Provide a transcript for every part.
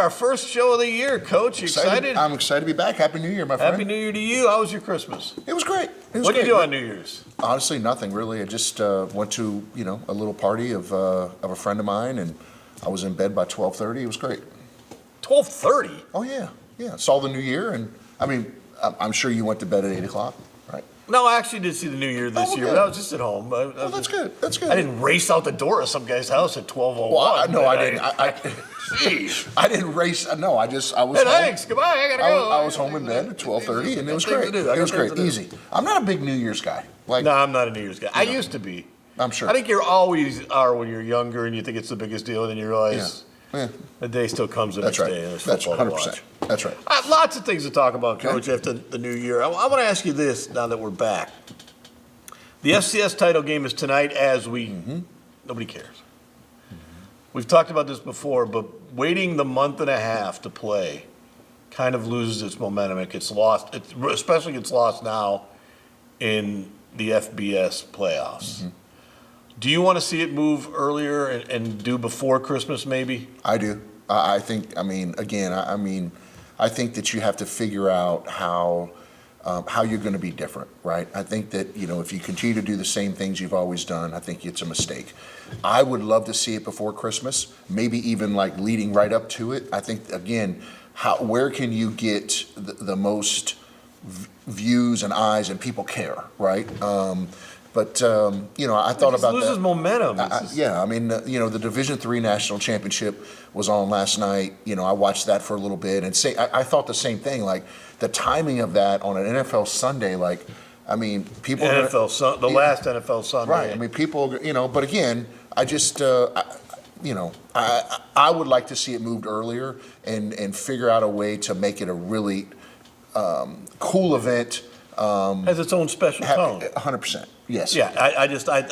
our first show of the year, Coach. You excited? I'm excited to be back. Happy New Year, my friend. Happy New Year to you. How was your Christmas? It was great. What did you do on New Year's? Honestly, nothing really. I just went to a little party of a friend of mine, and I was in bed by 12:30. It was great. 12:30? Oh yeah. Saw the New Year, and I mean, I'm sure you went to bed at 8 o'clock, right? No, I actually did see the New Year this year, but I was just at home. That's good. That's good. I didn't race out the door of some guy's house at 12:01. Well, no, I didn't. Jeez. I didn't race. No, I was. Hey, home. thanks. Goodbye. I gotta go. I was home in bed at 12:30, and it was great. It was great. Easy. I'm not a big New Year's guy. No, I'm not a New Year's guy. I used to be. I'm sure. I think you always are when you're younger, and you think it's the biggest deal, and then you realize the day still comes the next day, and there's football to watch. That's right. Lots of things to talk about, Coach, after the New Year. I want to ask you this now that we're back. The FCS title game is tonight as nobody cares. We've talked about this before, but waiting the month and a half to play kind of loses its momentum. It gets lost. It especially gets lost now in the FBS playoffs. Do you want to see it move earlier and do before Christmas maybe? I do. I think, I think that you have to figure out how you're going to be different, right? I think that, if you continue to do the same things you've always done, I think it's a mistake. I would love to see it before Christmas, maybe even like leading right up to it. I think, again, where can you get the most views and eyes and people care, right? I thought about that. It loses momentum. The Division III National Championship was on last night. I watched that for a little bit, and I thought the same thing. Like the timing of that on an NFL Sunday, people. The last NFL Sunday. Right. I mean, people. But again, I just. I would like to see it moved earlier and figure out a way to make it a really cool event. Has its own special tone. 100%. Yes. Yeah. I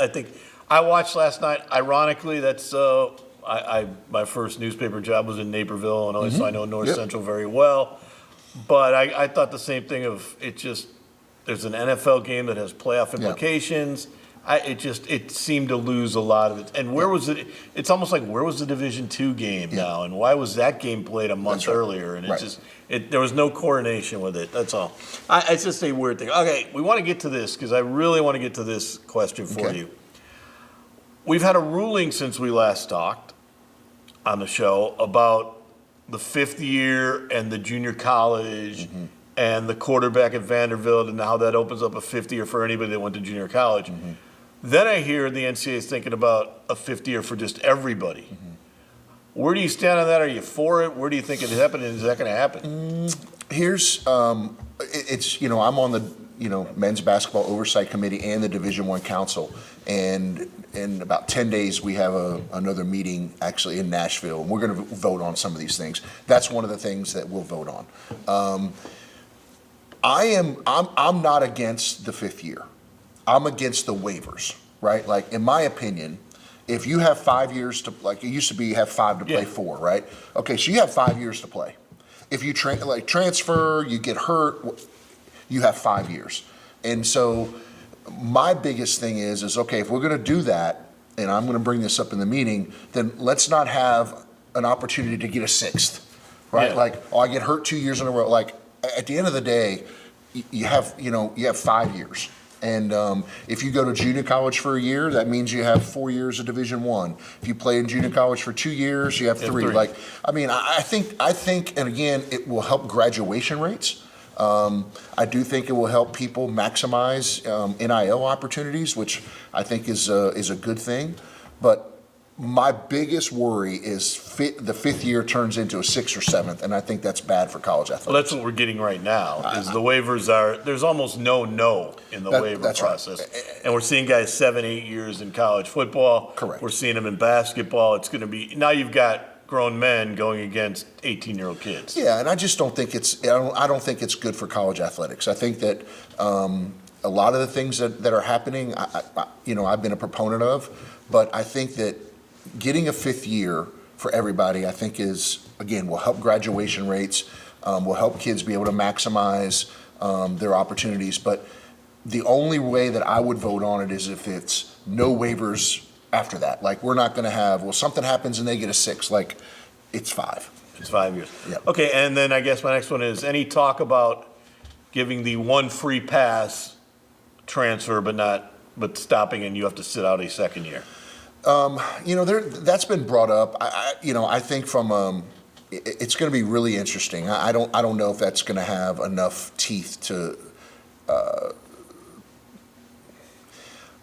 think I watched last night. Ironically, that's my first newspaper job was in Naperville, Illinois, so I know North Central very well. But I thought the same thing of it. Just there's an NFL game that has playoff implications. It seemed to lose a lot of it. And where was it? It's almost like where was the Division II game now, and why was that game played a month earlier? And there was no coordination with it. That's all. It's just a weird thing. Okay, we want to get to this because I really want to get to this question for you. We've had a ruling since we last talked on the show about the fifth year and the junior college and the quarterback at Vanderbilt and how that opens up a fifth year for anybody that went to junior college. Then I hear the NCAA is thinking about a fifth year for just everybody. Where do you stand on that? Are you for it? Where do you think it happened? Is that going to happen? Here's, I'm on the, men's basketball oversight committee and the Division I council. And in about 10 days, we have another meeting actually in Nashville. And we're going to vote on some of these things. That's one of the things that we'll vote on. I'm not against the fifth year. I'm against the waivers, right? Like, in my opinion, if you have 5 years to, like it used to be, you have 5 to play 4, right? Okay, so you have 5 years to play. If you transfer, you get hurt, you have 5 years. And so my biggest thing is okay, if we're going to do that, and I'm going to bring this up in the meeting, then let's not have an opportunity to get a sixth, right? Like, I get hurt 2 years in a row. Like, at the end of the day, you have 5 years. And if you go to junior college for a year, that means you have 4 years of Division I. If you play in junior college for 2 years, you have three. Like, I think, and again, it will help graduation rates. I do think it will help people maximize NIL opportunities, which I think is a good thing. But my biggest worry is the fifth year turns into a sixth or seventh, and I think that's bad for college athletics. Well, that's what we're getting right now. Is the waivers there's almost no in the waiver process, and we're seeing guys 7-8 years in college football. Correct. We're seeing them in basketball. It's going to be now you've got grown men going against 18-year-old kids. Yeah, and I just don't think I don't think it's good for college athletics. I think that a lot of the things that are happening, I've been a proponent of, but I think that getting a fifth year for everybody, I think will help graduation rates, will help kids be able to maximize their opportunities. But the only way that I would vote on it is if it's no waivers after that. Like, we're not going to have, something happens and they get a six, like, it's 5. It's 5 years. Yep. Okay, and then I guess my next one is any talk about giving the one free pass transfer, but stopping and you have to sit out a second year. That's been brought up. I think from it's going to be really interesting. I don't know if that's going to have enough teeth to.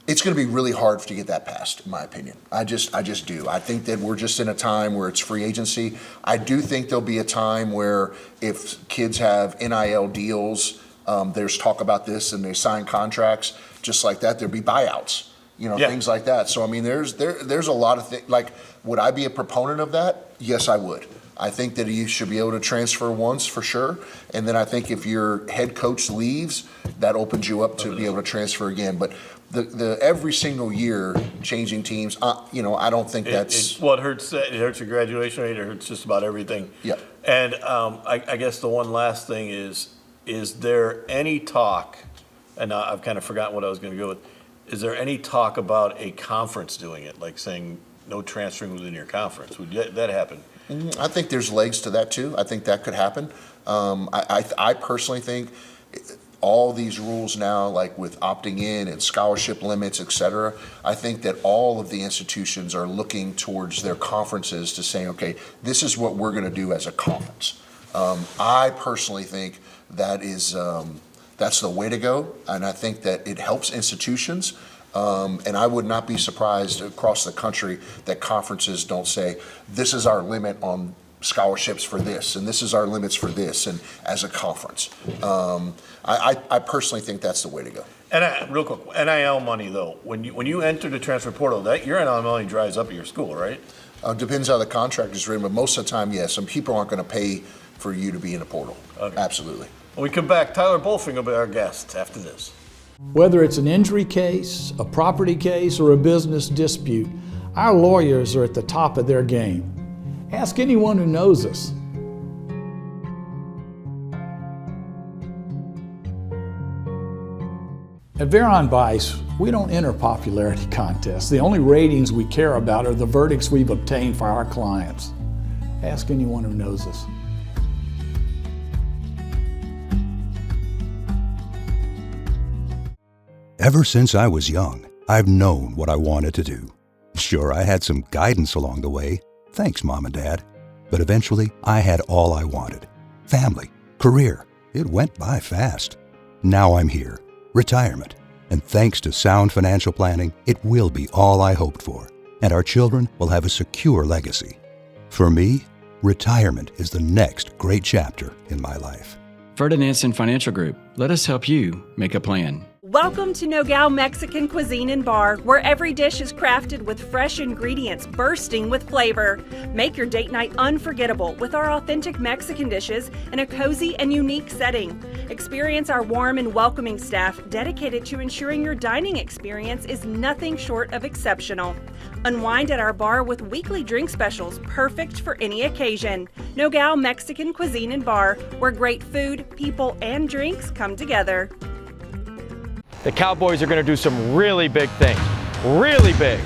It's going to be really hard to get that passed, in my opinion. I just do. I think that we're just in a time where it's free agency. I do think there'll be a time where if kids have NIL deals, there's talk about this and they sign contracts just like that. There'll be buyouts, things like that. So I mean, there's a lot of things. Like, would I be a proponent of that? Yes, I would. I think that you should be able to transfer once for sure. And then I think if your head coach leaves, that opens you up to be able to transfer again. But the every single year changing teams, I don't think that's. Well, it hurts your graduation rate. It hurts just about everything. Yeah. And I guess the one last thing is there any talk, and I've kind of forgotten what I was going to go with, is there any talk about a conference doing it, like saying no transferring within your conference? Would that happen? I think there's legs to that too. I think that could happen. I personally think all these rules now, like with opting in and scholarship limits, et cetera, I think that all of the institutions are looking towards their conferences to say, okay, this is what we're going to do as a conference. I personally think that is that's the way to go, and I think that it helps institutions. And I would not be surprised across the country that conferences don't say, this is our limit on scholarships for this, and this is our limits for this, and as a conference. I personally think that's the way to go. And real quick, NIL money though, when you enter the transfer portal, that your NIL money dries up at your school, right? Depends how the contract is written, but most of the time, yes. Some people aren't going to pay for you to be in a portal. Okay. Absolutely. When we come back, Tyler Bolfing will be our guest after this. Whether it's an injury case, a property case, or a business dispute, our lawyers are at the top of their game. Ask anyone who knows us. At Veron Bice, we don't enter popularity contests. The only ratings we care about are the verdicts we've obtained for our clients. Ask anyone who knows us. Ever since I was young, I've known what I wanted to do. Sure, I had some guidance along the way. Thanks, Mom and Dad. But eventually, I had all I wanted. Family, career. It went by fast. Now I'm here. Retirement. And thanks to sound financial planning, it will be all I hoped for. And our children will have a secure legacy. For me, retirement is the next great chapter in my life. Ferdinandson Financial Group. Let us help you make a plan. Welcome to Nogales Mexican Cuisine and Bar, where every dish is crafted with fresh ingredients bursting with flavor. Make your date night unforgettable with our authentic Mexican dishes in a cozy and unique setting. Experience our warm and welcoming staff dedicated to ensuring your dining experience is nothing short of exceptional. Unwind at our bar with weekly drink specials perfect for any occasion. Nogales Mexican Cuisine and Bar, where great food, people, and drinks come together. The Cowboys are going to do some really big things. Really big.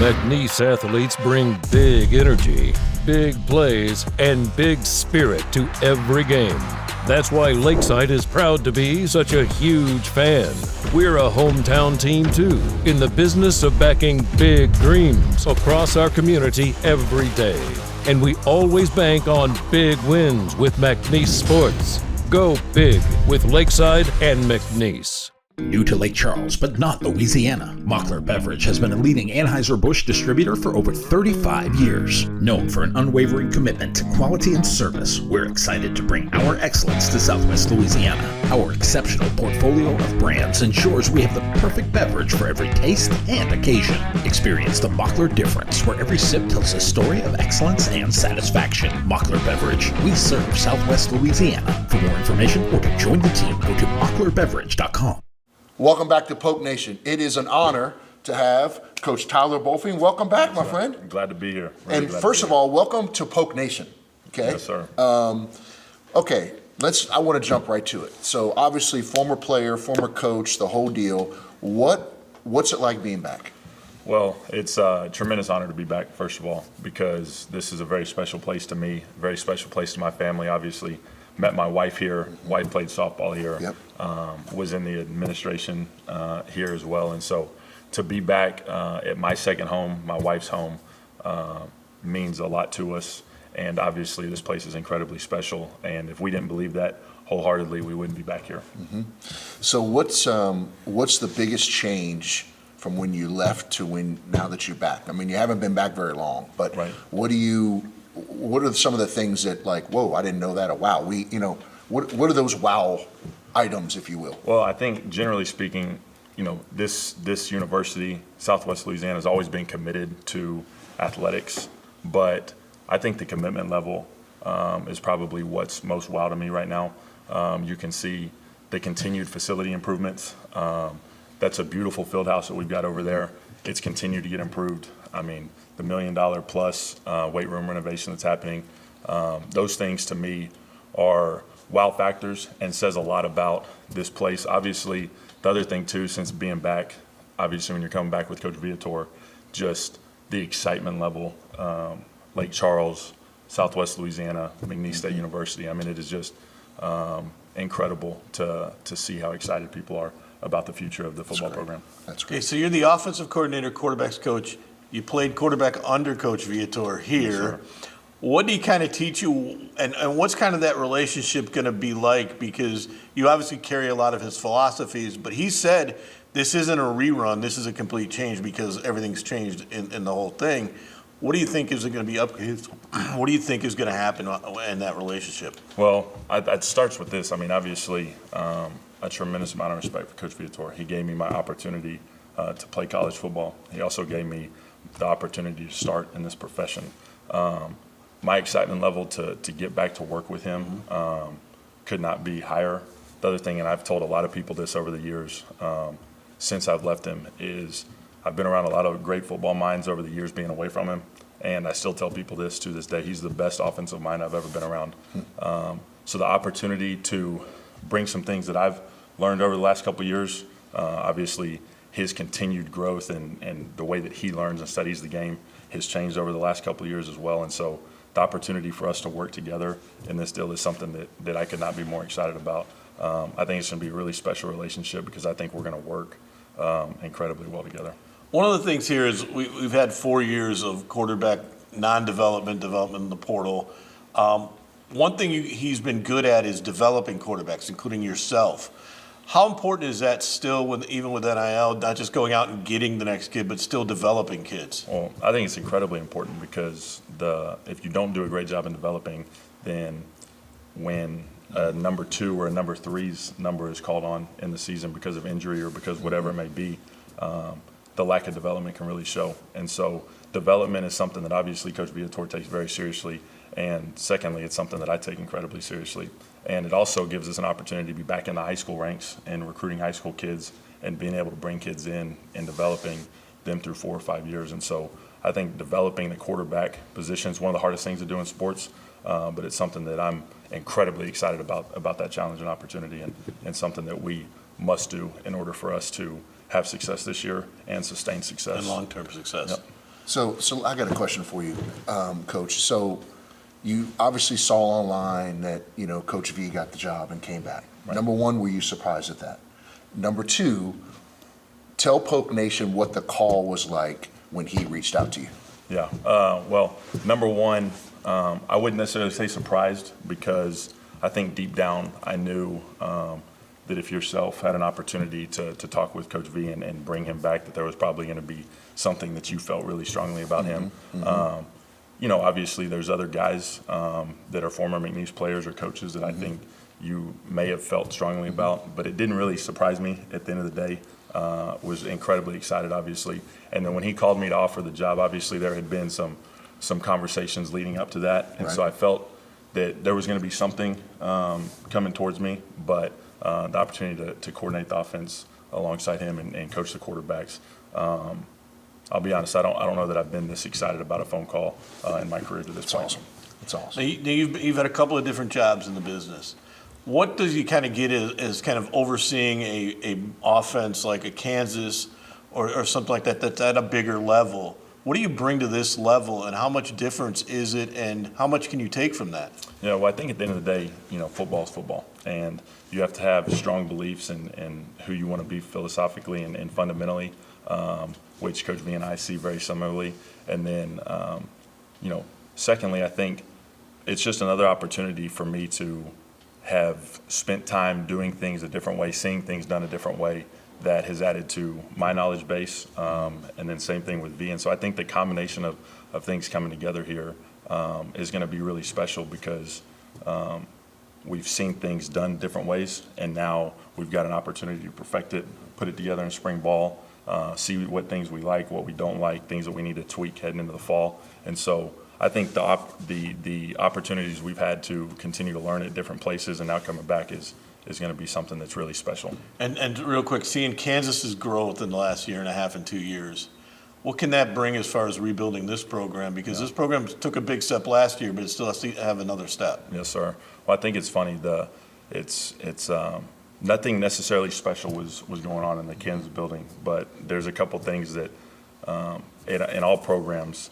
McNeese athletes bring big energy, big plays, and big spirit to every game. That's why Lakeside is proud to be such a huge fan. We're a hometown team too, in the business of backing big dreams across our community every day. And we always bank on big wins with McNeese Sports. Go big with Lakeside and McNeese. New to Lake Charles, but not Louisiana, Mockler Beverage has been a leading Anheuser-Busch distributor for over 35 years. Known for an unwavering commitment to quality and service, we're excited to bring our excellence to Southwest Louisiana. Our exceptional portfolio of brands ensures we have the perfect beverage for every taste and occasion. Experience the Mockler difference, where every sip tells a story of excellence and satisfaction. Mockler Beverage, we serve Southwest Louisiana. For more information or to join the team, go to mocklerbeverage.com. Welcome back to Polk Nation. It is an honor to have Coach Tyler Bolfing. Welcome back, my friend. Glad to be here. And first of all, welcome to Polk Nation. Okay. Yes, sir. Okay, I want to jump right to it. So obviously, former player, former coach, the whole deal. What's it like being back? Well, it's a tremendous honor to be back, first of all, because this is a very special place to me, a very special place to my family. Obviously, met my wife here. Wife played softball here. Yep. Was in the administration here as well. And so to be back at my second home, my wife's home, means a lot to us. And obviously, this place is incredibly special. And if we didn't believe that wholeheartedly, we wouldn't be back here. Mm-hmm. So what's the biggest change from when you left to now that you're back? I mean, you haven't been back very long, but Right. what are some of the things that, like, whoa, I didn't know that, or wow, what are those wow items, if you will? Well, I think generally speaking, this university, Southwest Louisiana, has always been committed to athletics, but I think the commitment level is probably what's most wow to me right now. You can see the continued facility improvements. That's a beautiful field house that we've got over there. It's continued to get improved. I mean, the $1 million plus weight room renovation that's happening, those things to me are wow factors and says a lot about this place. Obviously, the other thing too, since being back, obviously when you're coming back with Coach Viator, just the excitement level, Lake Charles, Southwest Louisiana, McNeese State University. I mean, it is just incredible to see how excited people are about the future of the football program. That's Okay, great. so you're the offensive coordinator, quarterbacks coach. You played quarterback under Coach Viator here. sir. What do you kind of teach you, and what's kind of that relationship going to be like? Because you obviously carry a lot of his philosophies, but he said this isn't a rerun, this is a complete change because everything's changed in the whole thing. What do you think is going to be what do you think is going to happen in that relationship? Well, it starts with this. I mean, obviously, a tremendous amount of respect for Coach Viator. He gave me my opportunity to play college football. He also gave me the opportunity to start in this profession. My excitement level to get back to work with him could not be higher. The other thing, and I've told a lot of people this over the years since I've left him, is I've been around a lot of great football minds over the years being away from him, and I still tell people this to this day. He's the best offensive mind I've ever been around. So the opportunity to bring some things that I've learned over the last couple of years, obviously his continued growth and the way that he learns and studies the game has changed over the last couple of years as well. And so the opportunity for us to work together in this deal is something that I could not be more excited about. I think it's going to be a really special relationship because I think we're going to work incredibly well together. One of the things here is we've had 4 years of quarterback development in the portal. One thing he's been good at is developing quarterbacks, including yourself. How important is that still, even with NIL, not just going out and getting the next kid, but still developing kids? Well, I think it's incredibly important because if you don't do a great job in developing, then when a number 2 or a number 3's number is called on in the season because of injury or because whatever it may be, the lack of development can really show. And so development is something that obviously Coach Viator takes very seriously. And secondly, it's something that I take incredibly seriously. And it also gives us an opportunity to be back in the high school ranks and recruiting high school kids and being able to bring kids in and developing them through 4 or 5 years. And so I think developing the quarterback position is one of the hardest things to do in sports, but it's something that I'm incredibly excited about that challenge and opportunity and something that we must do in order for us to have success this year and sustain success. And long-term success. Yep. So I got a question for you, Coach. So you obviously saw online that, Coach V got the job and came back. Right. Number one, were you surprised at that? Number two, tell Polk Nation what the call was like when he reached out to you. Yeah. Well, number one, I wouldn't necessarily say surprised because I think deep down I knew that if yourself had an opportunity to talk with Coach V and bring him back, that there was probably going to be something that you felt really strongly about him. Obviously there's other guys that are former McNeese players or coaches that I think you may have felt strongly about, but it didn't really surprise me at the end of the day. Was incredibly excited, obviously. And then when he called me to offer the job, obviously there had been some conversations leading up to that. And so I felt that there was going to be something coming towards me, but the opportunity to coordinate the offense alongside him and coach the quarterbacks. I'll be honest, I don't know that I've been this excited about a phone call in my career to this point. Awesome. It's awesome. Now, you've had a couple of different jobs in the business. What does you kind of get as kind of overseeing a offense like a Kansas or something like that that's at a bigger level. What do you bring to this level, and how much difference is it, and how much can you take from that? Yeah, well, I think at the end of the day, football is football, and you have to have strong beliefs in who you want to be philosophically and fundamentally, which Coach V and I see very similarly. And then, secondly, I think it's just another opportunity for me to have spent time doing things a different way, seeing things done a different way, that has added to my knowledge base, and then same thing with V. And so I think the combination of things coming together here is going to be really special, because we've seen things done different ways, and now we've got an opportunity to perfect it, put it together in spring ball, see what things we like, what we don't like, things that we need to tweak heading into the fall. And so I think the opportunities we've had to continue to learn at different places and now coming back is going to be something that's really special. And real quick, seeing Kansas's growth in the last year and a half and 2 years, what can that bring as far as rebuilding this program? Because this program took a big step last year, but it still has to have another step. Yes, sir. Well, I think it's funny. It's nothing necessarily special was going on in the Kansas building, but there's a couple things that in all programs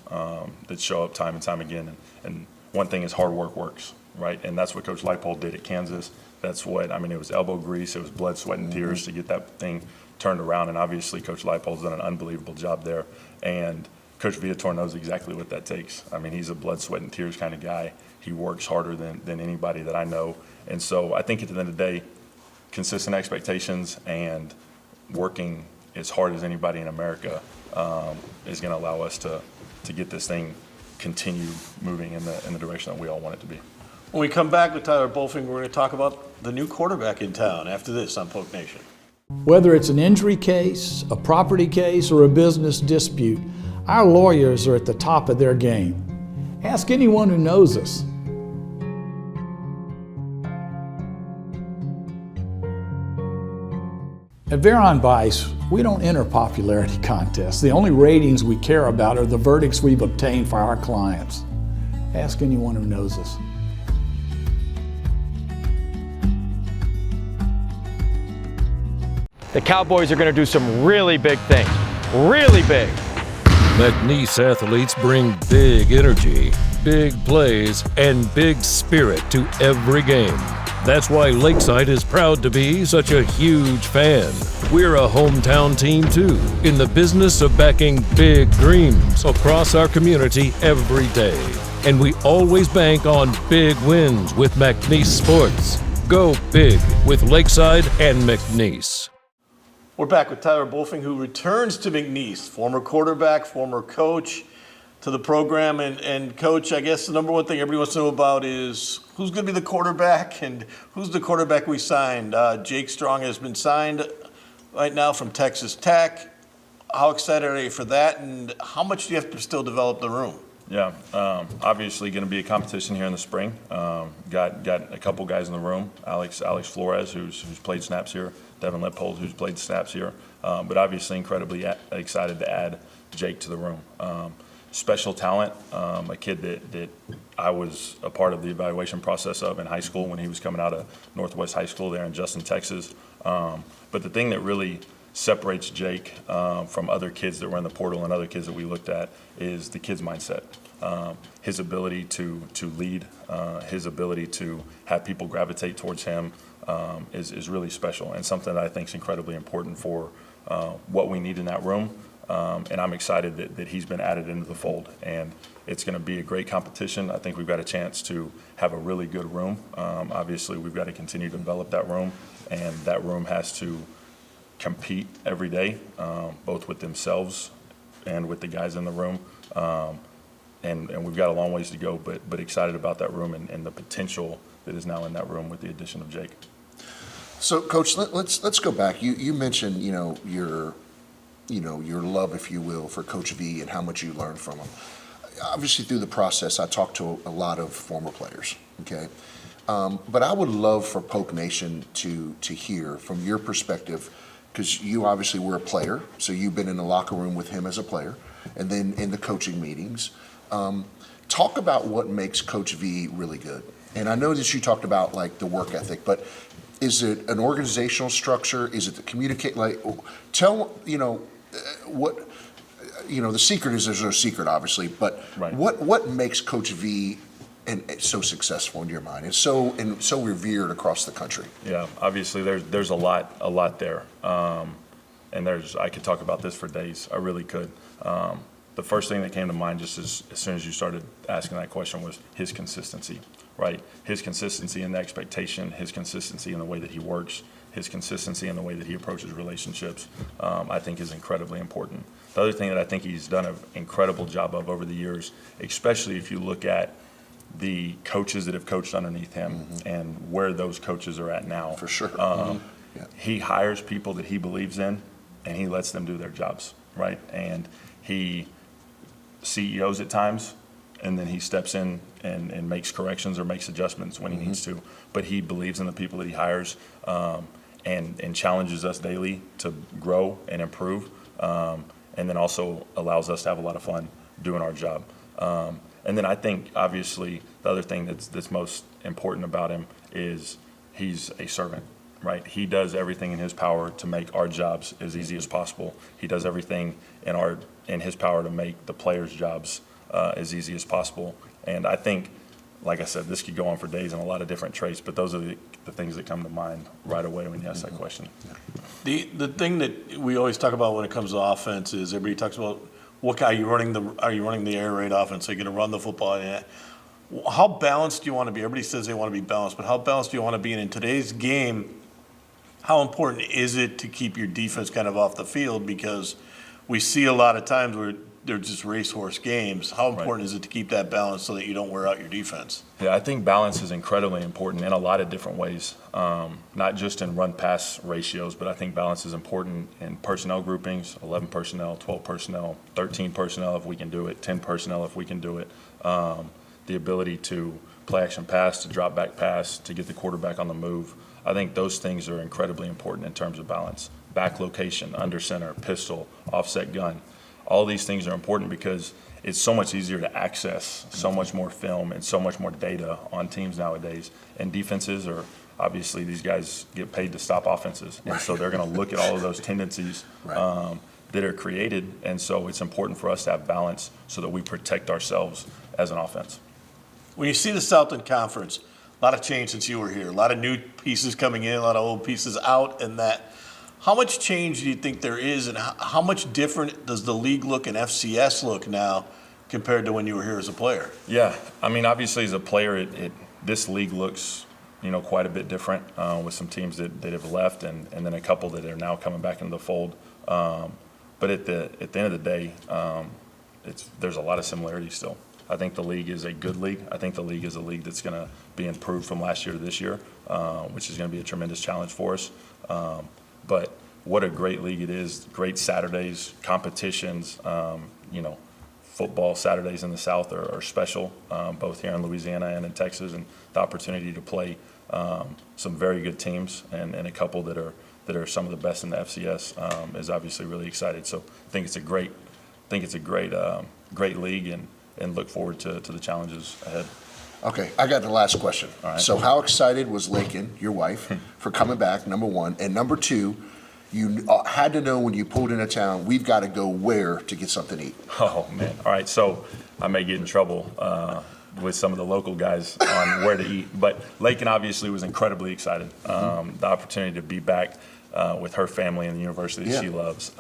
that show up time and time again. And one thing is hard work works, right? And that's what Coach Leipold did at Kansas. That's what, it was elbow grease, it was blood, sweat, and tears to get that thing turned around. And obviously Coach Leipold's done an unbelievable job there. And Coach Viator knows exactly what that takes. He's a blood, sweat, and tears kind of guy. He works harder than anybody that I know. And so I think at the end of the day, consistent expectations and working as hard as anybody in America is going to allow us to get this thing continue moving in the direction that we all want it to be. When we come back with Tyler Bolfing, we're going to talk about the new quarterback in town after this on Polk Nation. Whether it's an injury case, a property case, or a business dispute, our lawyers are at the top of their game. Ask anyone who knows us. At Veron Bice, we don't enter popularity contests. The only ratings we care about are the verdicts we've obtained for our clients. Ask anyone who knows us. The Cowboys are going to do some really big things. Really big. McNeese athletes bring big energy, big plays, and big spirit to every game. That's why Lakeside is proud to be such a huge fan. We're a hometown team too, in the business of backing big dreams across our community every day. And we always bank on big wins with McNeese Sports. Go big with Lakeside and McNeese. We're back with Tyler Bolfing, who returns to McNeese, former quarterback, former coach to the program. And Coach, I guess the number one thing everybody wants to know about is who's going to be the quarterback and who's the quarterback we signed. Jake Strong has been signed right now from Texas Tech. How excited are you for that, and how much do you have to still develop the room? Yeah, obviously going to be a competition here in the spring. Got a couple guys in the room. Alex Flores, who's played snaps here. Devin Lippold, who's played snaps here. But obviously incredibly excited to add Jake to the room. Special talent, a kid that I was a part of the evaluation process of in high school when he was coming out of Northwest High School there in Justin, Texas. But the thing that really separates Jake from other kids that were in the portal and other kids that we looked at is the kid's mindset. His ability to lead, his ability to have people gravitate towards him is really special, and something that I think is incredibly important for what we need in that room. And I'm excited that he's been added into the fold, and it's going to be a great competition. I think we've got a chance to have a really good room. Obviously, we've got to continue to develop that room, and that room has to compete every day, both with themselves and with the guys in the room. And we've got a long ways to go, but excited about that room and the potential that is now in that room with the addition of Jake. So, Coach, let's go back. You mentioned your love, if you will, for Coach V and how much you learned from him. Obviously, through the process, I talked to a lot of former players. Okay, but I would love for Polk Nation to hear from your perspective, because you obviously were a player, so you've been in the locker room with him as a player, and then in the coaching meetings. Talk about what makes Coach V really good. And I know that you talked about like the work ethic, but is it an organizational structure? Is it the communicate? Like, tell what, the secret is there's no secret, obviously, but Right. what makes Coach V so successful in your mind? It's so revered across the country. Yeah, obviously there's a lot there, and I could talk about this for days. I really could. The first thing that came to mind just as soon as you started asking that question was his consistency, right? His consistency in the expectation, his consistency in the way that he works, his consistency in the way that he approaches relationships, I think is incredibly important. The other thing that I think he's done an incredible job of over the years, especially if you look at the coaches that have coached underneath him and where those coaches are at now. For sure. He hires people that he believes in, and he lets them do their jobs, right? And he CEOs at times, and then he steps in and makes corrections or makes adjustments when he needs to. But he believes in the people that he hires, and challenges us daily to grow and improve, and then also allows us to have a lot of fun doing our job. And then I think, obviously, the other thing that's most important about him is he's a servant, right? He does everything in his power to make our jobs as easy as possible. He does everything in his power to make the players' jobs as easy as possible. And I think, like I said, this could go on for days and a lot of different traits, but those are the things that come to mind right away when you ask that question. The thing that we always talk about when it comes to offense is everybody talks about are you running the air raid offense? Are you going to run the football? Yeah. How balanced do you want to be? Everybody says they want to be balanced, but how balanced do you want to be? And in today's game, how important is it to keep your defense kind of off the field? Because we see a lot of times where they're just racehorse games. How important is it to keep that balance so that you don't wear out your defense? Yeah, I think balance is incredibly important in a lot of different ways, not just in run-pass ratios, but I think balance is important in personnel groupings, 11 personnel, 12 personnel, 13 personnel if we can do it, 10 personnel if we can do it. The ability to play action pass, to drop back pass, to get the quarterback on the move. I think those things are incredibly important in terms of balance. Back location, under center, pistol, offset gun. All these things are important because it's so much easier to access so much more film and so much more data on teams nowadays. And defenses are, obviously, these guys get paid to stop offenses. And so they're going to look at all of those tendencies that are created. And so it's important for us to have balance so that we protect ourselves as an offense. When you see the Southland Conference, a lot of change since you were here, a lot of new pieces coming in, a lot of old pieces out, and that. How much change do you think there is, and how much different does the league look and FCS look now compared to when you were here as a player? Yeah, I mean, obviously as a player, this league looks, quite a bit different with some teams that have left and then a couple that are now coming back into the fold. But at the end of the day, there's a lot of similarities still. I think the league is a good league. I think the league is a league that's going to be improved from last year to this year, which is going to be a tremendous challenge for us. But what a great league it is. Great Saturdays, competitions, football Saturdays in the South are special, both here in Louisiana and in Texas, and the opportunity to play some very good teams and a couple that are some of the best in the FCS is obviously really excited. So I think it's a great league and look forward to the challenges ahead. Okay, I got the last question. All right. So how excited was Lakin, your wife, for coming back, number one? And number two, you had to know when you pulled into town, we've got to go where to get something to eat? Oh, man. All right, so I may get in trouble with some of the local guys on where to eat. But Lakin obviously was incredibly excited. The opportunity to be back with her family and the university that she loves.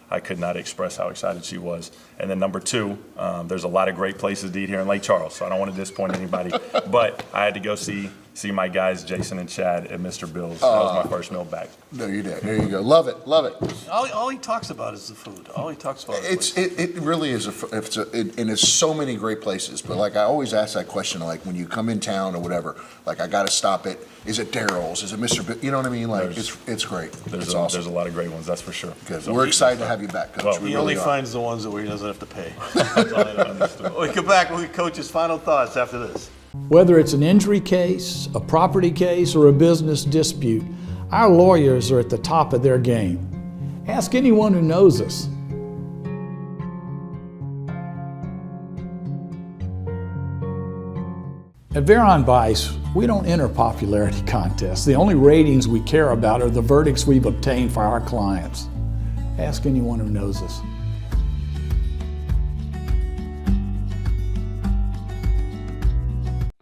I could not express how excited she was. And then number two, there's a lot of great places to eat here in Lake Charles, so I don't want to disappoint anybody. But I had to go see my guys, Jason and Chad, at Mr. Bill's. That was my first meal back. There you did. There you go. Love it. Love it. All he talks about is the food. All he talks about is It really is, and it's so many great places. But like I always ask that question, like when you come in town or whatever, like I got to stop at, is it Daryl's? Is it Mr. Bill? You know what I mean? Like it's great. It's awesome. There's a lot of great ones, that's for sure. Good. So we're excited to have you back, Coach. Well, we he really only are. finds the ones where he doesn't have to pay. We come back with Coach's final thoughts after this. Whether it's an injury case, a property case, or a business dispute, our lawyers are at the top of their game. Ask anyone who knows us. At Veron Bice, we don't enter popularity contests. The only ratings we care about are the verdicts we've obtained for our clients. Ask anyone who knows us.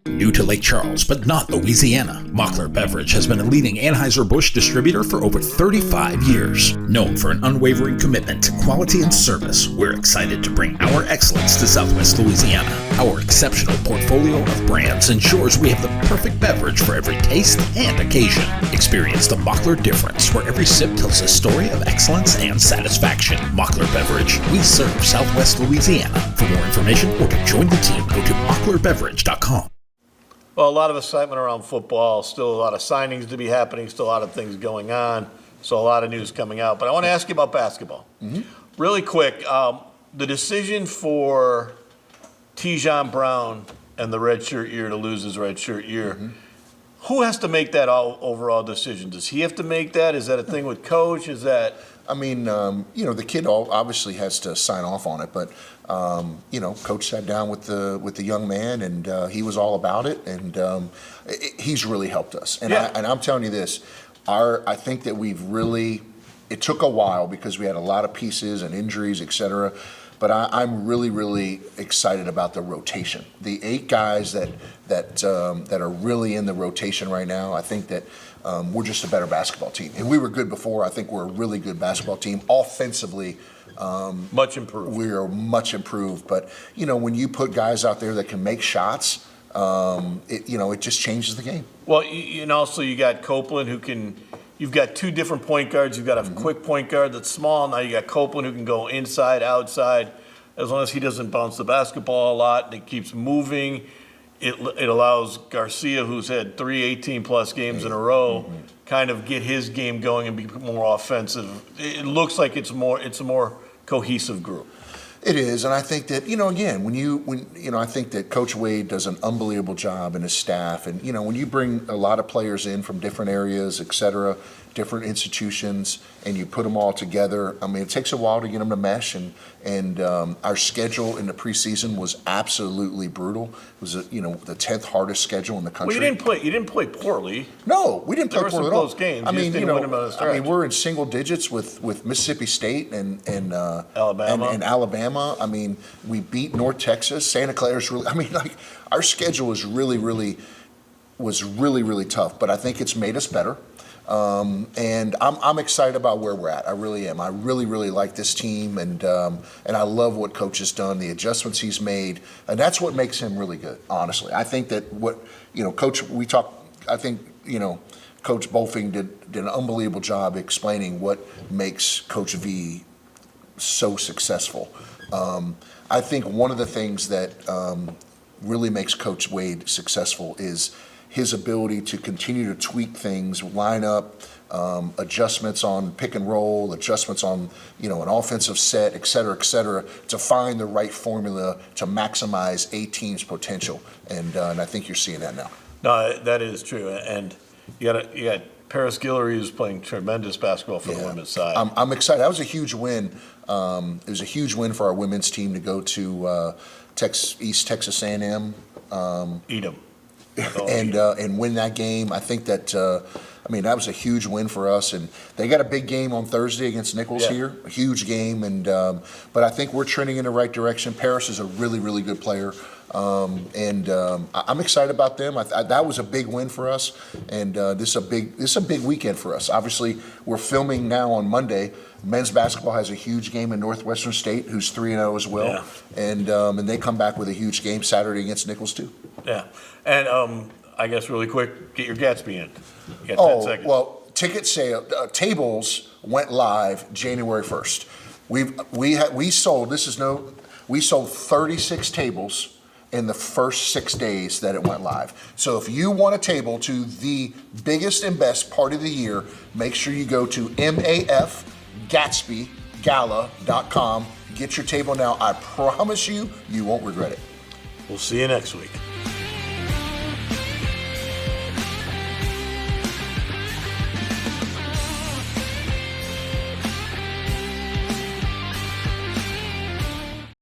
New to Lake Charles, but not Louisiana, Mockler Beverage has been a leading Anheuser-Busch distributor for over 35 years. Known for an unwavering commitment to quality and service, we're excited to bring our excellence to Southwest Louisiana. Our exceptional portfolio of brands ensures we have the perfect beverage for every taste and occasion. Experience the Mockler difference, where every sip tells a story of excellence and satisfaction. Mockler Beverage, we serve Southwest Louisiana. For more information or to join the team, go to mocklerbeverage.com. Well, a lot of excitement around football, still a lot of signings to be happening, still a lot of things going on, so a lot of news coming out. But I want to ask you about basketball. Really quick, the decision for Tijon Brown and the redshirt year to lose his redshirt year, who has to make that overall decision? Does he have to make that? Is that a thing with coach? Is that... I mean, the kid obviously has to sign off on it, but coach sat down with the young man, and he was all about it, and he's really helped us. And I'm telling you this, I think that we've really. It took a while because we had a lot of pieces and injuries, et cetera. But I'm really, really excited about the rotation. The 8 guys that are really in the rotation right now. I think that we're just a better basketball team. And we were good before. I think we're a really good basketball team. Offensively, much improved. We are much improved. But when you put guys out there that can make shots, it just changes the game. Well, and also you got Copeland who can. You've got 2 different point guards. You've got a quick point guard that's small. Now you got Copeland who can go inside, outside. As long as he doesn't bounce the basketball a lot and it keeps moving, it allows Garcia, who's had 3 18-plus games in a row, kind of get his game going and be more offensive. It looks like it's a more cohesive group. It is, and I think that again, I think that Coach Wade does an unbelievable job and his staff, and when you bring a lot of players in from different areas, et cetera, different institutions, and you put them all together. I mean, it takes a while to get them to mesh, and our schedule in the preseason was absolutely brutal. It was the 10th hardest schedule in the country. Well, you didn't play poorly. No, we didn't play poorly at all. There were some close games. I mean, we're in single digits with Mississippi State and Alabama. And Alabama. I mean, we beat North Texas. Santa Clara's really. I mean, our schedule was really tough. But I think it's made us better. And I'm excited about where we're at. I really am. I really like this team, and I love what Coach has done, the adjustments he's made, and that's what makes him really good. Honestly, I think that Coach. I think Coach Bolfing did an unbelievable job explaining what makes Coach V so successful. I think one of the things that really makes Coach Wade successful is his ability to continue to tweak things, line up, adjustments on pick and roll, adjustments on an offensive set, et cetera, to find the right formula to maximize a team's potential. And I think you're seeing that now. No, that is true. And you got Paris Guillory, who's playing tremendous basketball for the women's side. I'm excited. That was a huge win. It was a huge win for our women's team to go to East Texas A&M. Eat 'em. And win that game. I think that that was a huge win for us, and they got a big game on Thursday against Nichols here, a huge game, and but I think we're trending in the right direction. Paris is a really good player, and I'm excited about them. That was a big win for us, and this is a big weekend for us. Obviously, we're filming now on Monday. Men's basketball has a huge game in Northwestern State, who's 3-0 as well, and they come back with a huge game Saturday against Nichols too. Yeah, and I guess really quick, get your Gatsby in. You got 10 seconds. Well, ticket sale tables went live January 1st. We sold 36 tables in the first 6 days that it went live. So if you want a table to the biggest and best party of the year, make sure you go to MAFGatsbyGala.com. Get your table now. I promise you, you won't regret it. We'll see you next week.